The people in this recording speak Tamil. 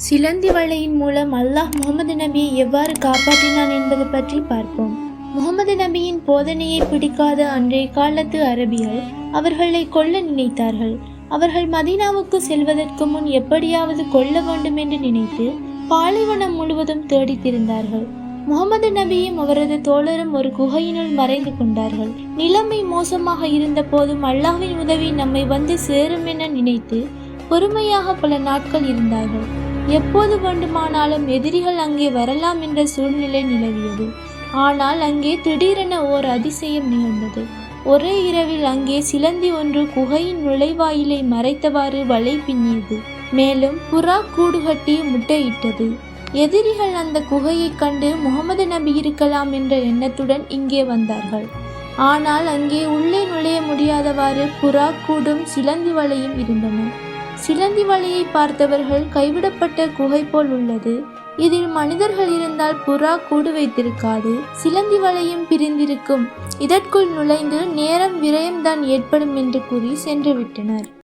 சிலந்தி வலையின் மூலம் அல்லாஹ் முகமது நபியை எவ்வாறு காப்பாற்றினான் என்பது பற்றி பார்ப்போம். முகமது நபியின் போதனையை பிடிக்காத அன்றைய காலத்து அரபிகள் அவர்களை கொல்ல நினைத்தார்கள். அவர்கள் மதீனாவுக்கு செல்வதற்கு முன் எப்படியாவது கொல்ல வேண்டும் என்று நினைத்து பாலைவனம் முழுவதும் தேடி திரிந்தார்கள். முகமது நபியும் அவரது தோழரும் ஒரு குகையினுள் மறைந்து கொண்டார்கள். நிலைமை மோசமாக இருந்த போதும் அல்லாஹ்வின் உதவி நம்மை வந்து சேரும் என நினைத்து பொறுமையாக பல நாட்கள் இருந்தார்கள். எப்போது வேண்டுமானாலும் எதிரிகள் அங்கே வரலாம் என்ற சூழ்நிலை நிலவியது. ஆனால் அங்கே திடீரென ஓர் அதிசயம் நிகழ்ந்தது. ஒரே இரவில் அங்கே சிலந்தி ஒன்று குகையின் நுழைவாயிலை மறைத்தவாறு வலை பின்னியது. மேலும் புறா கூடு கட்டி முட்டையிட்டது. எதிரிகள் அந்த குகையை கண்டு முகமது நபி இருக்கலாம் என்ற எண்ணத்துடன் இங்கே வந்தார்கள். ஆனால் அங்கே உள்ளே நுழைய முடியாதவாறு புறா கூடும் சிலந்தி வலையும் இருந்தன. சிலந்தி வலையை பார்த்தவர்கள் கைவிடப்பட்ட குகை போல் உள்ளது, இதில் மனிதர்கள் இருந்தால் புறா கூடு வைத்திருக்காது, சிலந்தி வலையும் பிரிந்திருக்கும், இதற்குள் நுழைந்து நேரம் விரயம்தான் ஏற்படும் என்று கூறி சென்று விட்டனர்.